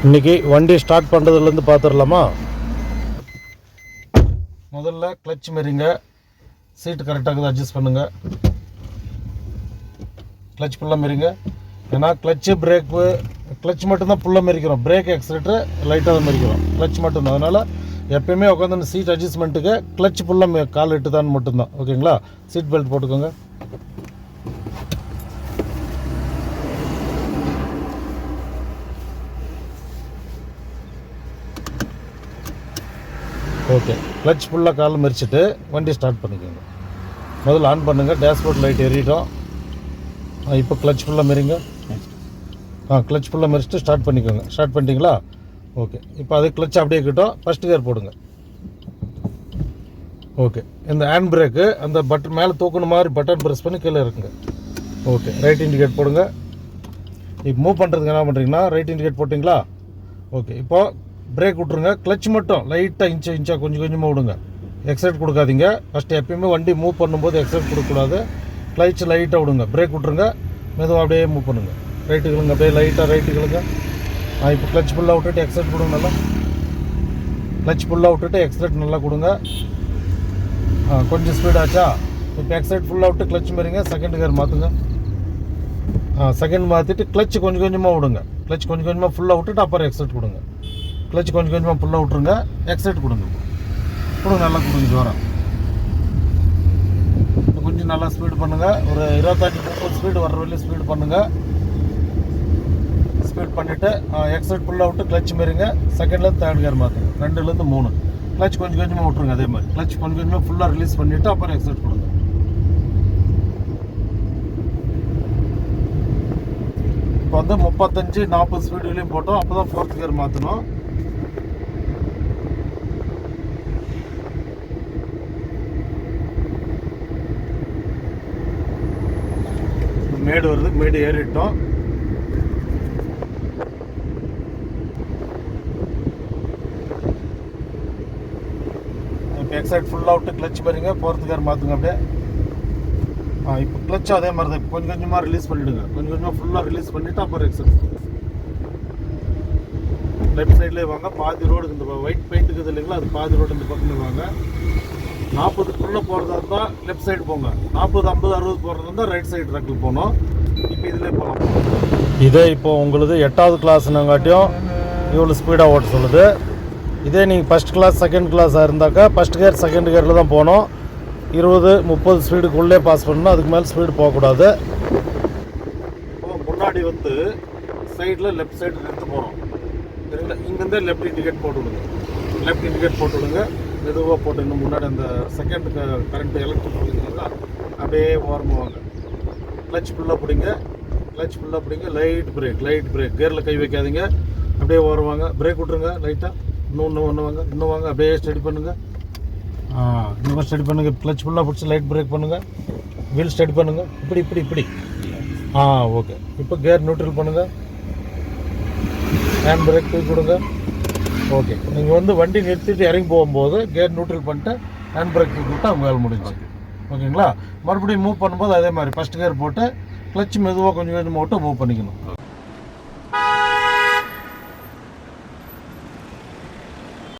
இன்றைக்கி வண்டி ஸ்டார்ட் பண்ணுறதுலேருந்து பார்த்துடலாமா. முதல்ல கிளச் மாரிங்க, சீட்டு கரெக்டாக அட்ஜஸ்ட் பண்ணுங்கள். கிளச் ஃபுல்லாக மாரிங்க, ஏன்னா கிளச்சு பிரேக்கு கிளச் மட்டும்தான் ஃபுல்லாக மாரிக்கிறோம். பிரேக் எக்ஸலேட்டர் லைட்டாக தான் மாரிக்கிறோம், கிளச் மட்டும்தான். அதனால் எப்போயுமே உட்காந்து சீட் அட்ஜஸ்ட்மெண்ட்டுக்கு கிளச் ஃபுல்லாக கால் இட்டு தான் மட்டும்தான். ஓகேங்களா? சீட் பெல்ட் போட்டுக்கோங்க. ஓகே, கிளச் ஃபுல்லாக கால் மறிச்சிட்டு வண்டி ஸ்டார்ட் பண்ணிக்கோங்க. முதல்ல ஆன் பண்ணுங்கள். டேஷ்போர்ட் லைட் எறிட்டோம். இப்போ கிளச் ஃபுல்லாக மறிங்க. கிளச் ஃபுல்லாக மறிச்சிட்டு ஸ்டார்ட் பண்ணிக்கோங்க. ஸ்டார்ட் பண்ணிட்டீங்களா? ஓகே, இப்போ அது கிளச் அப்படியே இருக்கட்டும். ஃபஸ்ட் கியர் போடுங்க. ஓகே, இந்த ஹேண்ட் பிரேக்கு அந்த பட்டன் மேலே தூக்கணும் மாதிரி பட்டன் ப்ரெஸ் பண்ணி கீழே இருக்குங்க. ஓகே, ரைட் இண்டிகேட் போடுங்க. இப்போ மூவ் பண்ணுறதுக்கு என்ன பண்ணுறீங்கன்னா ரைட் இண்டிகேட் போட்டிங்களா? ஓகே, இப்போது பிரேக் விட்ருங்க. கிளச் மட்டும் லைட்டாக இன்ச்சாக கொஞ்சம் கொஞ்சமாக விடுங்க. எக்ஸைட் கொடுக்காதீங்க. ஃபஸ்ட்டு எப்பயுமே வண்டி மூவ் பண்ணும்போது எக்ஸைட் கொடுக்கக்கூடாது. கிளச் லைட்டாக விடுங்க. பிரேக் விட்ருங்க. மெதுவாக அப்படியே மூவ் பண்ணுங்கள். ரைட்டுகளுங்க, அப்படியே லைட்டாக ரைட்டுகளுங்க. இப்போ கிளச் ஃபுல்லாக விட்டுட்டு எக்ஸைட் கொடுங்க. நல்லா கிளச் ஃபுல்லாக விட்டுட்டு எக்ஸைட் நல்லா கொடுங்க. கொஞ்சம் ஸ்பீட் ஆச்சா? இப்போ எக்ஸைட் ஃபுல்லாக விட்டு கிளச் மாரிங்க. செகண்ட் கியர் மாற்றுங்க. செகண்ட் மாற்றிட்டு கிளச் கொஞ்சம் கொஞ்சமாக விடுங்க. கிளச் கொஞ்சம் கொஞ்சமாக ஃபுல்லாக விட்டுட்டு அப்புறம் எக்ஸைட் கொடுங்க. கிளச் கொஞ்சம் கொஞ்சமாக ஃபுல்லாக விட்ருங்க. எக்ஸைட் கொடுங்க. நல்லா கொடுங்க ஜோரம். கொஞ்சம் நல்லா ஸ்பீடு பண்ணுங்கள். ஒரு 25-30 ஸ்பீடு வர்ற வரையும் ஸ்பீடு பண்ணுங்கள். ஸ்பீட் பண்ணிவிட்டு எக்ஸைட் ஃபுல்லாக விட்டு கிளச் மாரிங்க. செகண்ட்லேருந்து தேர்ட் கியர் மாற்றுங்க. 2லேருந்து 3 கிளச் கொஞ்சம் கொஞ்சமாக விட்ருங்க. அதே மாதிரி கிளச் கொஞ்சம் கொஞ்சமாக ஃபுல்லாக ரிலீஸ் பண்ணிவிட்டு அப்புறம் எக்ஸைட் கொடுங்க. இப்போ வந்து 35-40 ஸ்பீடுலையும் போட்டோம். அப்போ தான் 4th கியர் மாற்றணும். மேடு வருது, மேடு ஏறிட்டோம். இப்போ எக்ஸைட் ஃபுல்லாக விட்டு கிளச் பாருங்க. 4th கியர் மாற்றுங்க அப்படியே. இப்போ கிளச் அதே மாதிரி தான் கொஞ்சம் கொஞ்சமாக ரிலீஸ் பண்ணிவிடுங்க. கொஞ்சம் கொஞ்சமாக ஃபுல்லாக ரிலீஸ் பண்ணிவிட்டு அப்புறம் எக்ஸைட் லெஃப்ட் சைட்லேயே வாங்க. பாதி ரோடு இந்த ஒயிட் பெயிண்ட் இருக்குது இல்லைங்களா, அது பாதி ரோடு இந்த பக்கமே வாங்க. 40க்குள்ளே போகிறதா இருந்தால் லெஃப்ட் சைடு போங்க. 40, 50, 60 போகிறதா இருந்தால் ரைட் சைடு ட்ரக்கில் போகணும். இப்போ இதிலே போகலாம். இதே இப்போது உங்களுக்கு 8வது கிளாஸ்னாங்காட்டியும் இவ்வளோ ஸ்பீடாக ஓட்ட சொல்லுது. இதே நீங்கள் ஃபஸ்ட் கிளாஸ் செகண்ட் கிளாஸாக இருந்தாக்கா ஃபஸ்ட் கியர் செகண்ட் கியரில் தான் போகணும். 20-30 ஸ்பீடுக்குள்ளே பாஸ் பண்ணணும். அதுக்கு மேலே ஸ்பீடு போகக்கூடாது. முன்னாடி வந்து சைடில் லெஃப்ட் சைடு நிறுத்த போகிறோம் சரிங்களா? இங்கேருந்தே லெஃப்ட் இண்டிகேட் போட்டு விடுங்க. லெஃப்ட் இண்டிகேட் போட்டு விடுங்க. மெதுவாக போட்டு இன்னும் முன்னாடி அந்த செகண்ட் கரண்ட் எலக்ட்ரிக் போடுறீங்களா அப்படியே ஓரமாக வாங்க. கிளச் ஃபுல்லாக பிடிங்க. கிளச் ஃபுல்லாக பிடிங்க. லைட் பிரேக் கேரில் கை வைக்காதீங்க. அப்படியே ஓரவாங்க. பிரேக் விட்ருங்க லைட்டாக. இன்னும் வாங்க. இன்னும் வாங்க. அப்படியே ஸ்டடி பண்ணுங்கள். இன்னும் ஸ்டடி பண்ணுங்கள். கிளச் ஃபுல்லாக பிடிச்சி லைட் பிரேக் பண்ணுங்கள். வீல் ஸ்டடி பண்ணுங்கள். இப்படி ஓகே. இப்போ கேர் நியூட்ரல் பண்ணுங்கள். ஹேண்ட் பிரேக் தூக்கி கொடுங்க. ஓகே, நீங்கள் வந்து வண்டி நிறுத்திட்டு இறங்கி போகும்போது கேர் நியூட்ரல் பண்ணிட்டு ஹேண்ட் பிரேக் தூக்கி விட்டு அவங்க வேலை முடிஞ்சு. ஓகேங்களா? மறுபடியும் மூவ் பண்ணும்போது அதே மாதிரி ஃபஸ்ட் கியர் போட்டு கிளச் மெதுவாக கொஞ்சம் கொஞ்சமாக விட்டு மூவ் பண்ணிக்கணும்.